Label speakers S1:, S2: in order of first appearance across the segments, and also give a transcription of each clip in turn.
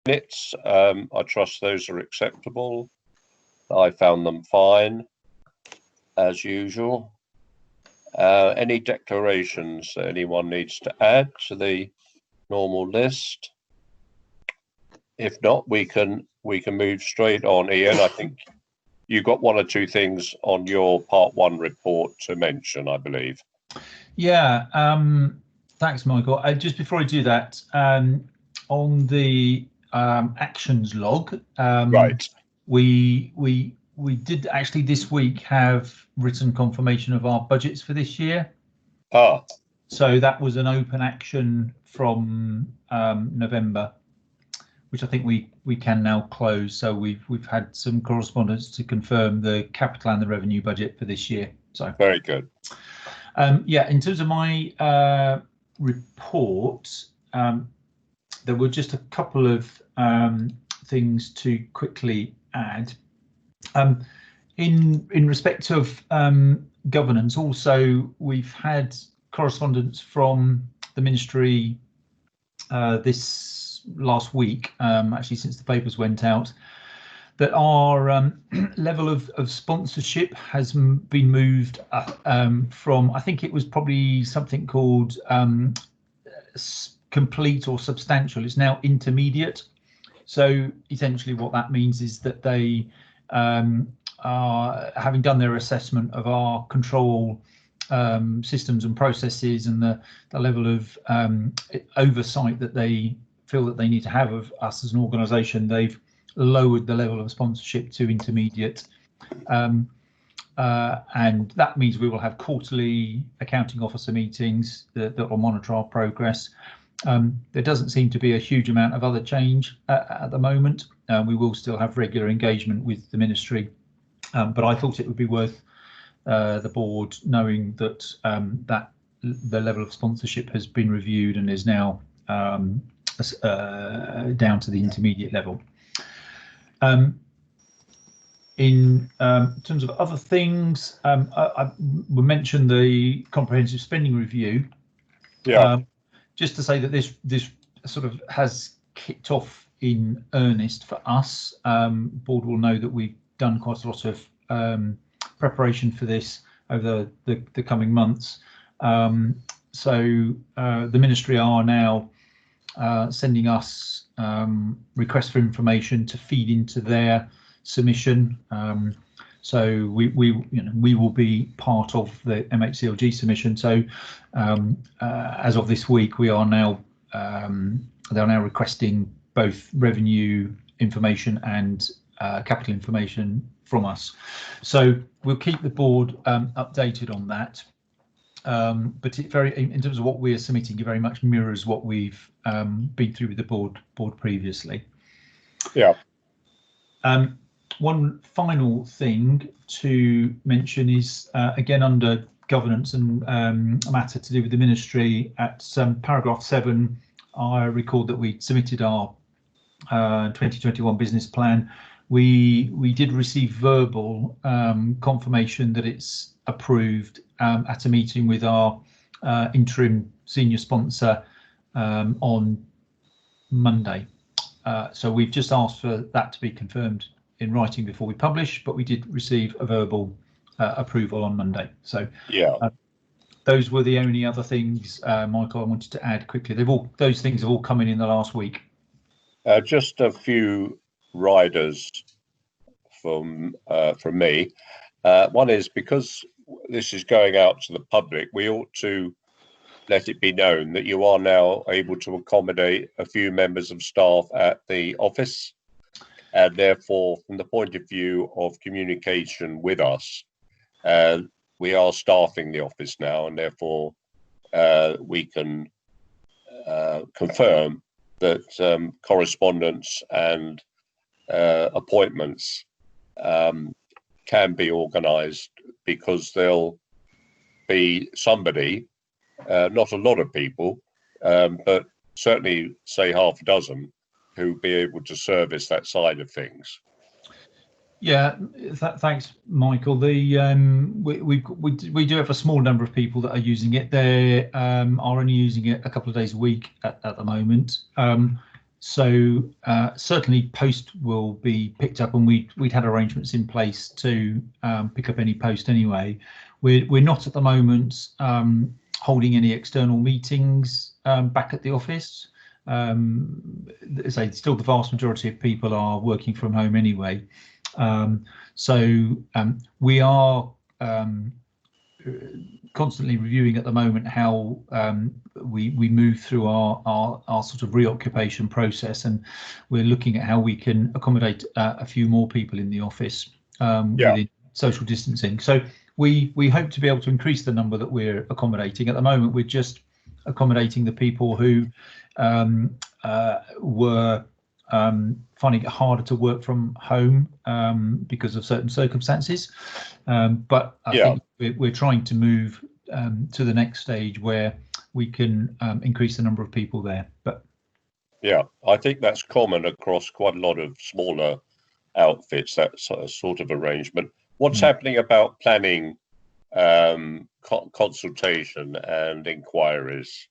S1: minutes. I trust those are acceptable. I found them fine, as usual. Any declarations that anyone needs to add to the normal list? If not, we can move straight on. Ian, I think you've got one or two things on your part one report to mention, I believe.
S2: Yeah, thanks, Michael. Just before I do that, on the actions log,
S1: Right.
S2: We did actually this week have written confirmation of our budgets for this year.
S1: Ah.
S2: So that was an open action from November, which I think we can now close. So we've had some correspondence to confirm the capital and the revenue budget for this year. So
S1: very good.
S2: Yeah, in terms of my report, there were just a couple of things to quickly add. In respect of governance, also we've had correspondence from the ministry this last week, actually since the papers went out, that our level of sponsorship has been moved from, I think it was probably something called complete or substantial. It's now intermediate. So essentially what that means is that they are having done their assessment of our control systems and processes and the level of oversight that they feel that they need to have of us as an organisation. They've lowered the level of sponsorship to intermediate, and that means we will have quarterly accounting officer meetings that will monitor our progress. There doesn't seem to be a huge amount of other change at the moment. We will still have regular engagement with the ministry, but I thought it would be worth the board knowing that that the level of sponsorship has been reviewed and is now down to the intermediate level. In terms of other things, we mentioned the comprehensive spending review.
S1: Yeah.
S2: Just to say that this sort of has kicked off in earnest for us. Board will know that we've done quite a lot of preparation for this over the coming months. So the ministry are now sending us requests for information to feed into their submission. So we will be part of the MHCLG submission. So as of this week, we are now they're now requesting both revenue information and capital information from us. So we'll keep the board updated on that. But it in terms of what we are submitting, it very much mirrors what we've been through with the board previously.
S1: Yeah.
S2: One final thing to mention is again under governance and a matter to do with the ministry. At paragraph 7, I record that we submitted our 2021 business plan. We did receive verbal confirmation that it's approved at a meeting with our interim senior sponsor on Monday. So we've just asked for that to be confirmed in writing before we publish, but we did receive a verbal approval on Monday. So
S1: yeah,
S2: those were the only other things, Michael, I wanted to add quickly. Those things have all come in the last week.
S1: Just a few riders from me. One is, because this is going out to the public, we ought to let it be known that you are now able to accommodate a few members of staff at the office, and therefore from the point of view of communication with us, we are staffing the office now, and therefore we can confirm that correspondence and appointments can be organised, because there'll be somebody, not a lot of people, but certainly say half a dozen, who'll be able to service that side of things.
S2: Yeah, thanks, Michael. We do have a small number of people that are using it. They are only using it a couple of days a week at the moment. So certainly post will be picked up, and we'd had arrangements in place to pick up any post anyway. We're not at the moment holding any external meetings back at the office. As I say, still the vast majority of people are working from home anyway. So we are constantly reviewing at the moment how we move through our sort of reoccupation process, and we're looking at how we can accommodate a few more people in the office within social distancing. So we hope to be able to increase the number that we're accommodating. At the moment, we're just accommodating the people who were finding it harder to work from home because of certain circumstances. But I think we're trying to move to the next stage where we can increase the number of people there. But
S1: yeah, I think that's common across quite a lot of smaller outfits, that sort of arrangement. What's happening about planning, consultation and inquiries?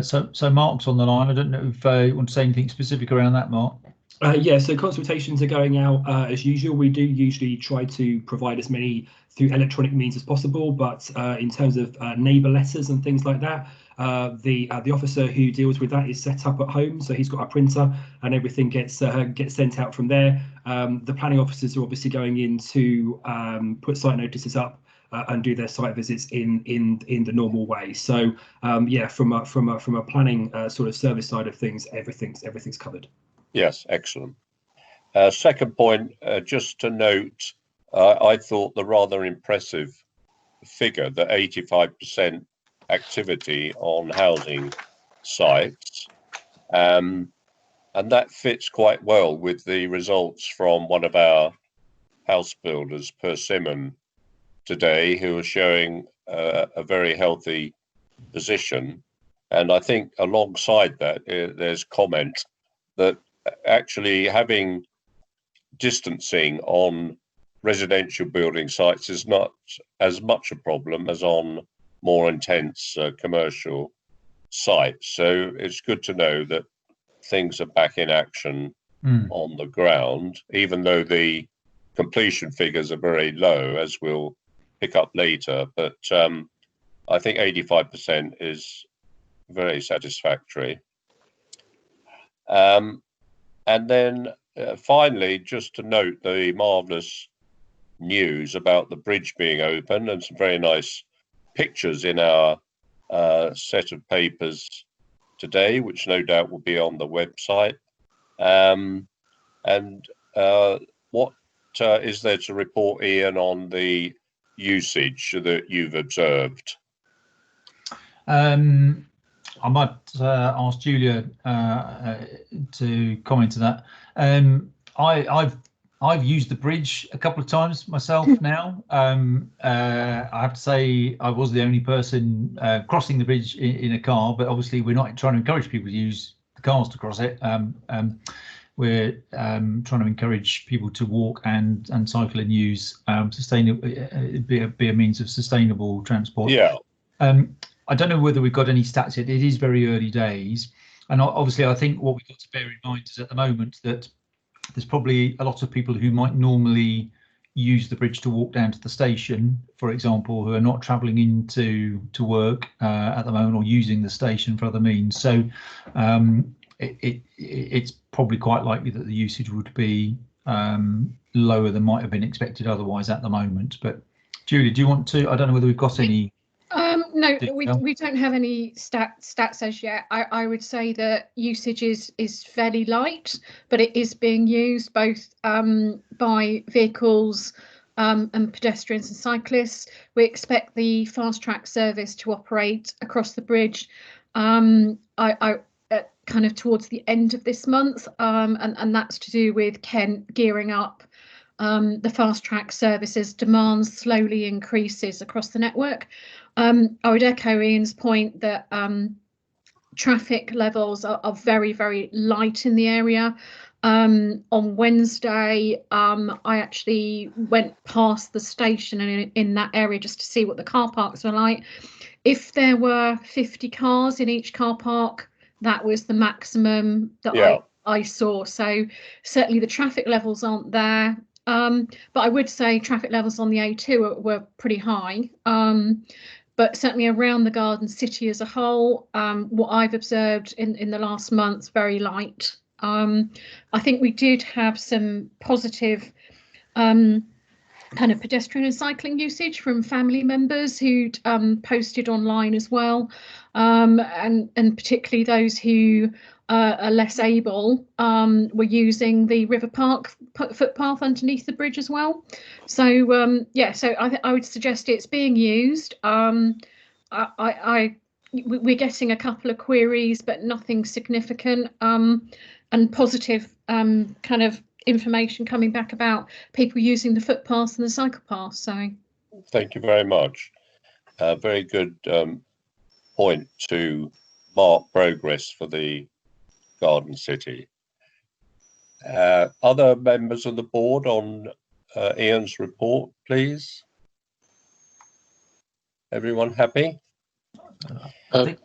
S2: So Mark's on the line. I don't know if you want to say anything specific around that, Mark.
S3: Yeah, so consultations are going out as usual. We do usually try to provide as many through electronic means as possible, but in terms of neighbour letters and things like that, the officer who deals with that is set up at home, so he's got a printer and everything gets sent out from there. The planning officers are obviously going in to put site notices up and do their site visits in the normal way. So yeah, from a planning sort of service side of things, everything's covered.
S1: Yes, excellent. Second point, just to note, I thought the rather impressive figure that 85% activity on housing sites, and that fits quite well with the results from one of our house builders, Persimmon, today, who are showing a very healthy position. And I think alongside that, there's comment that actually having distancing on residential building sites is not as much a problem as on more intense commercial sites. So it's good to know that things are back in action on the ground, even though the completion figures are very low, as we'll pick up later. But I think 85% is very satisfactory. And then finally, just to note the marvellous news about the bridge being open, and some very nice pictures in our set of papers today, which no doubt will be on the website. What is there to report, Ian, on the usage that you've observed?
S2: I might ask Julia to comment on that. I've used the bridge a couple of times myself now. I have to say I was the only person crossing the bridge in a car, but obviously we're not trying to encourage people to use the cars to cross it. We're trying to encourage people to walk and cycle and use sustainable, be a means of sustainable transport.
S1: Yeah.
S2: I don't know whether we've got any stats yet. It is very early days, and obviously I think what we've got to bear in mind is at the moment that there's probably a lot of people who might normally use the bridge to walk down to the station, for example, who are not travelling into work at the moment, or using the station for other means. So it's probably quite likely that the usage would be lower than might have been expected otherwise at the moment. But Julie, do you want to? I don't know whether we've got any.
S4: No, we don't have any stats as yet. I would say that usage is fairly light, but it is being used both by vehicles and pedestrians and cyclists. We expect the fast track service to operate across the bridge kind of towards the end of this month, and that's to do with Kent gearing up the fast track services. Demand slowly increases across the network. I would echo Ian's point that traffic levels are very, very light in the area. On Wednesday, I actually went past the station in that area just to see what the car parks were like. If there were 50 cars in each car park, that was the maximum that I saw. So certainly the traffic levels aren't there. But I would say traffic levels on the A2 were pretty high. But certainly around the Garden City as a whole, what I've observed in the last month, very light. I think we did have some positive kind of pedestrian and cycling usage from family members who'd posted online as well, and particularly those who are less able were using the River Park footpath underneath the bridge as well. So yeah, so I would suggest it's being used. We're getting a couple of queries, but nothing significant, and positive kind of information coming back about people using the footpaths and the cycle paths. So
S1: thank you very much. Very good point to mark progress for the Garden City. Other members of the board on Ian's report, please? Everyone happy?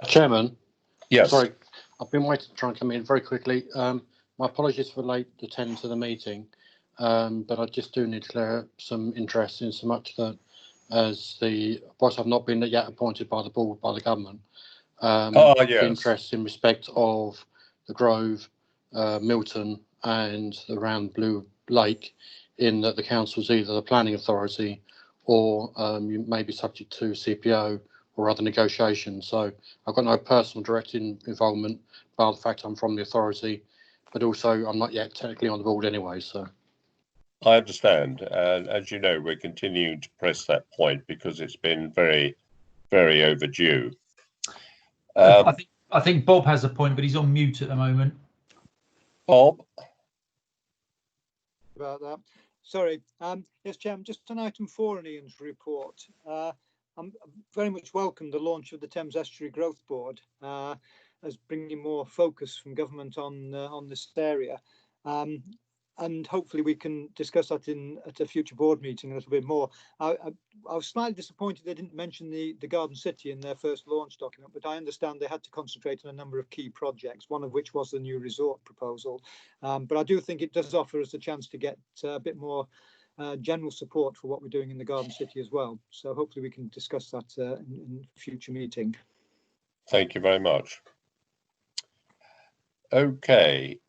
S5: Chairman?
S1: Yes.
S5: Sorry, I've been waiting to try and come in very quickly. My apologies for late attendance to the meeting, but I just do need to clear some interest in so much that as whilst I've not been yet appointed by the board, by the government,
S1: yes.
S5: interest in respect of the Grove, Milton and the Round Blue Lake, in that the council's either the planning authority or you may be subject to CPO or other negotiations. So I've got no personal direct involvement, bar the fact I'm from the authority, but also I'm not yet technically on the board anyway. So
S1: I understand, and as you know, we're continuing to press that point because it's been very, very overdue.
S2: I think Bob has a point, but he's on mute at the moment.
S1: Bob?
S6: About that. Sorry. Yes, Chairman, just on item 4 in Ian's report. I'm very much welcome the launch of the Thames Estuary Growth Board as bringing more focus from government on this area. And hopefully we can discuss that at a future board meeting a little bit more. I was slightly disappointed they didn't mention the Garden City in their first launch document, but I understand they had to concentrate on a number of key projects, one of which was the new resort proposal. But I do think it does offer us a chance to get a bit more general support for what we're doing in the Garden City as well. So hopefully we can discuss that in future meeting.
S1: Thank you very much. Okay.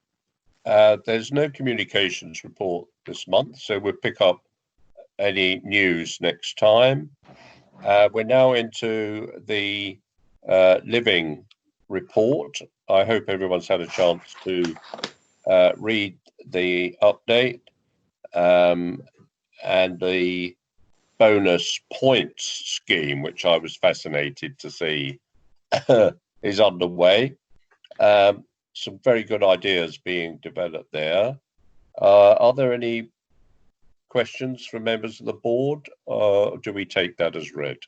S1: There's no communications report this month, so we'll pick up any news next time. We're now into the living report. I hope everyone's had a chance to read the update and the bonus points scheme, which I was fascinated to see is underway. Some very good ideas being developed there. Are there any questions from members of the board, or do we take that as read?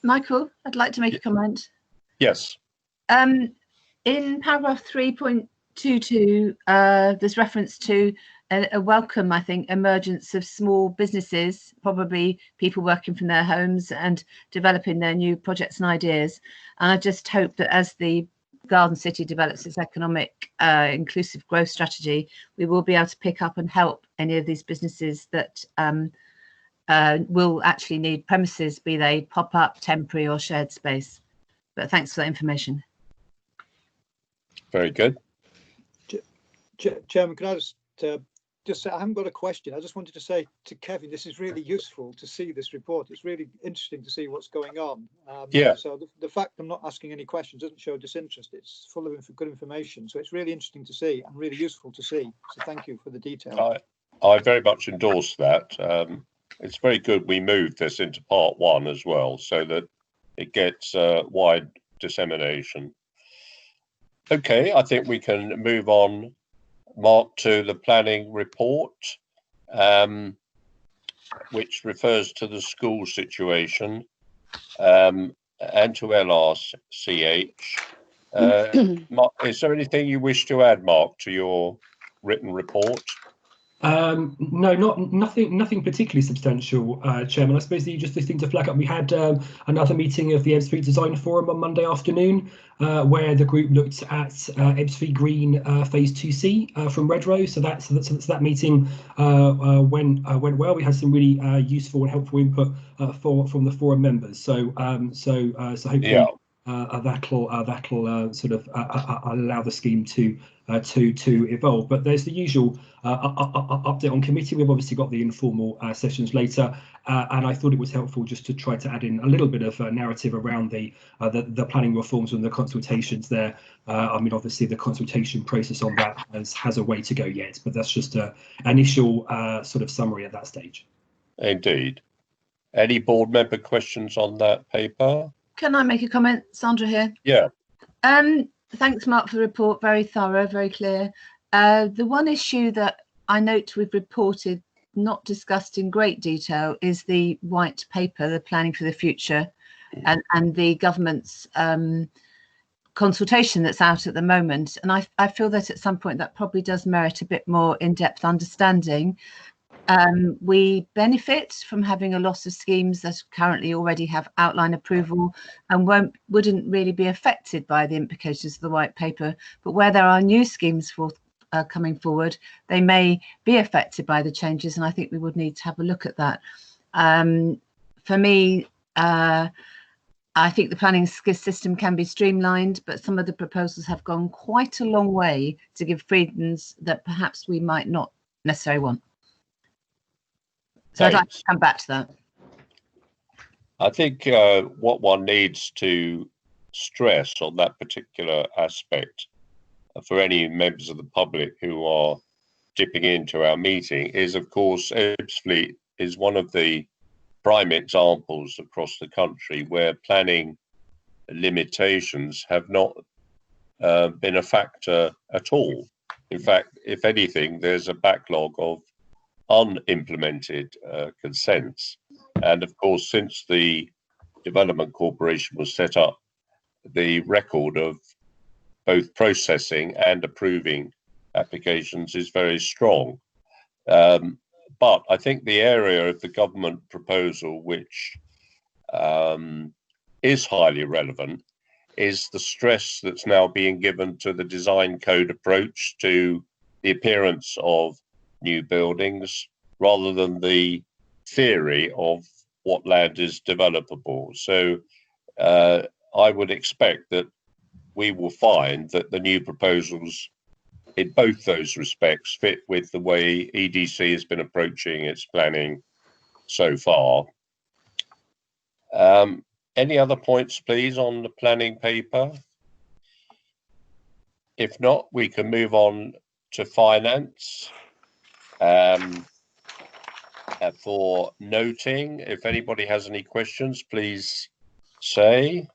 S7: Michael, I'd like to make a comment.
S1: Yes.
S7: In paragraph 3.22, there's reference to a welcome, I think, emergence of small businesses, probably people working from their homes and developing their new projects and ideas. And I just hope that as the Garden City develops its economic inclusive growth strategy, we will be able to pick up and help any of these businesses that will actually need premises, be they pop-up, temporary or shared space. But thanks for that information.
S1: Very good.
S6: Chairman, can I just say, I haven't got a question. I just wanted to say to Kevin, this is really useful to see this report. It's really interesting to see what's going on.
S1: Yeah.
S6: So the fact I'm not asking any questions doesn't show disinterest. It's full of good information. So it's really interesting to see and really useful to see. So thank you for the detail.
S1: I very much endorse that. It's very good we moved this into part 1 as well, so that it gets wide dissemination. Okay, I think we can move on, Mark, to the planning report, which refers to the school situation and to LRCH. Mark, is there anything you wish to add, Mark, to your written report?
S3: No, nothing particularly substantial, Chairman. I suppose the just this thing to flag up. We had another meeting of the Ebbsfleet Design Forum on Monday afternoon, where the group looked at Ebbsfleet Green Phase 2C from Redrow. So that meeting went well. We had some really useful and helpful input from the forum members. So hopefully. Yeah. That'll sort of allow the scheme to evolve. But there's the usual update on committee. We've obviously got the informal sessions later, and I thought it was helpful just to try to add in a little bit of narrative around the planning reforms and the consultations there. I mean, obviously the consultation process on that has a way to go yet, but that's just an initial sort of summary at that stage.
S1: Indeed. Any board member questions on that paper?
S7: Can I make a comment, Sandra here?
S1: Yeah.
S7: Thanks, Mark, for the report. Very thorough, very clear. The one issue that I note we've reported, not discussed in great detail, is the white paper, the planning for the future, and the government's consultation that's out at the moment. And I feel that at some point that probably does merit a bit more in-depth understanding. We benefit from having a lot of schemes that currently already have outline approval and wouldn't really be affected by the implications of the white paper. But where there are new schemes coming forward, they may be affected by the changes, and I think we would need to have a look at that. For me, I think the planning system can be streamlined, but some of the proposals have gone quite a long way to give freedoms that perhaps we might not necessarily want. So I'd like to come back to that.
S1: I think what one needs to stress on that particular aspect for any members of the public who are dipping into our meeting is, of course, Ebbsfleet is one of the prime examples across the country where planning limitations have not been a factor at all. In fact, if anything, there's a backlog of unimplemented consents. And of course, since the Development Corporation was set up, the record of both processing and approving applications is very strong. But I think the area of the government proposal which is highly relevant is the stress that's now being given to the design code approach to the appearance of new buildings rather than the theory of what land is developable. So I would expect that we will find that the new proposals in both those respects fit with the way EDC has been approaching its planning so far. Any other points, please, on the planning paper? If not, we can move on to finance. For noting, if anybody has any questions, please say.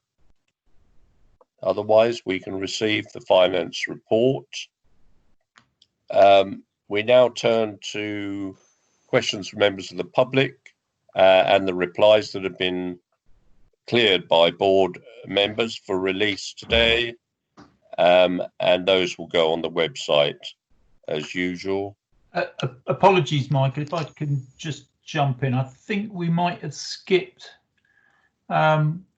S1: Otherwise, we can receive the finance report. We now turn to questions from members of the public and the replies that have been cleared by board members for release today. And those will go on the website as usual.
S2: Apologies, Michael, if I can just jump in. I think we might have skipped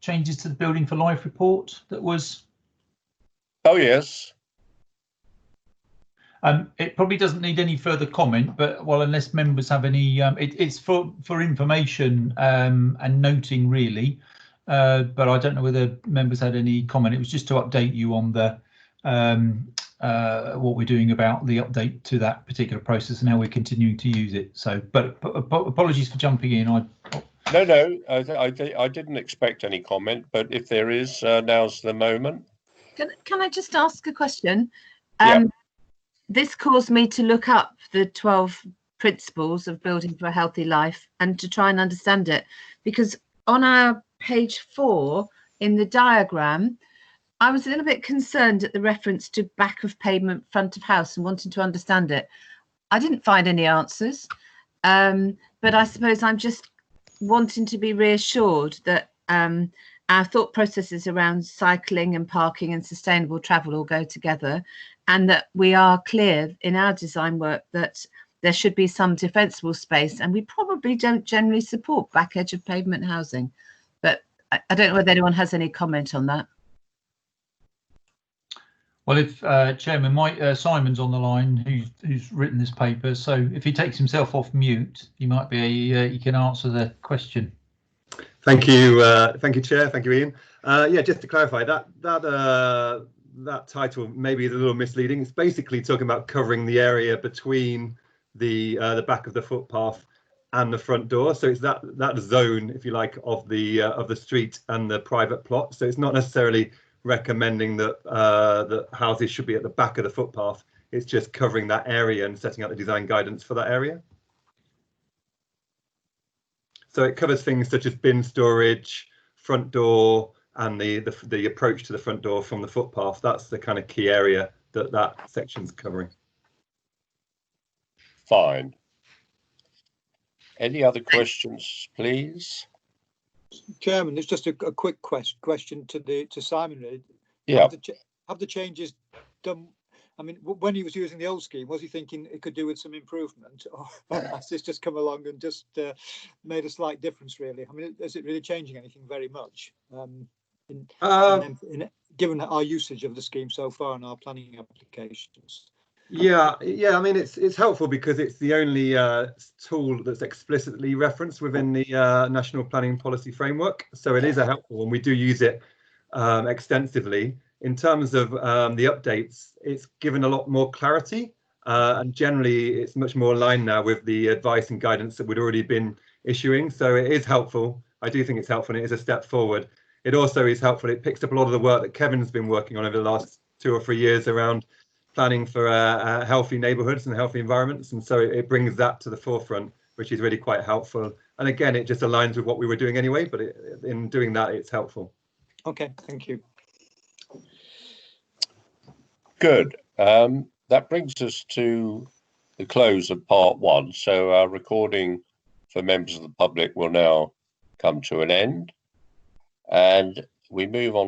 S2: changes to the Building for Life report that was...
S1: Oh, yes.
S2: It probably doesn't need any further comment, but well, unless members have any, it's for information and noting really, but I don't know whether members had any comment. It was just to update you on the what we're doing about the update to that particular process and how we're continuing to use it. So, but apologies for jumping in.
S1: No, I didn't expect any comment, but if there is, now's the moment.
S7: Can I just ask a question?
S1: Yeah.
S7: This caused me to look up the 12 principles of building for a healthy life and to try and understand it, because on our page 4 in the diagram, I was a little bit concerned at the reference to back of pavement, front of house, and wanting to understand it. I didn't find any answers, but I suppose I'm just wanting to be reassured that our thought processes around cycling and parking and sustainable travel all go together, and that we are clear in our design work that there should be some defensible space, and we probably don't generally support back edge of pavement housing. But I don't know whether anyone has any comment on that.
S2: Well, if Chairman Simon's on the line, who's written this paper, so if he takes himself off mute, he might be he can answer the question.
S8: Thank you, Chair. Thank you, Ian. Yeah, just to clarify, that title maybe is a little misleading. It's basically talking about covering the area between the back of the footpath and the front door. So it's that zone, if you like, of the street and the private plot. So it's not necessarily recommending that that houses should be at the back of the footpath. It's just covering that area and setting out the design guidance for that area. So it covers things such as bin storage, front door, and the approach to the front door from the footpath. That's the kind of key area that section's covering.
S1: Fine. Any other questions, please?
S6: Chairman, there's just a quick question to Simon. Really.
S1: Yeah.
S6: Have the changes done? I mean, when he was using the old scheme, was he thinking it could do with some improvement, or has this just come along and just made a slight difference? Really, I mean, is it really changing anything very much? Given our usage of the scheme so far in our planning applications.
S8: Yeah. I mean, it's helpful because it's the only tool that's explicitly referenced within the National Planning Policy Framework. So it is a helpful, and we do use it extensively. In terms of the updates, it's given a lot more clarity, and generally it's much more aligned now with the advice and guidance that we'd already been issuing. So it is helpful. I do think it's helpful, and it is a step forward. It also is helpful. It picks up a lot of the work that Kevin's been working on over the last 2 or 3 years around planning for healthy neighbourhoods and healthy environments, and so it brings that to the forefront, which is really quite helpful. And again, it just aligns with what we were doing anyway, but in doing that, it's helpful.
S6: Okay, thank you.
S1: Good. That brings us to the close of part 1. So our recording for members of the public will now come to an end, and we move on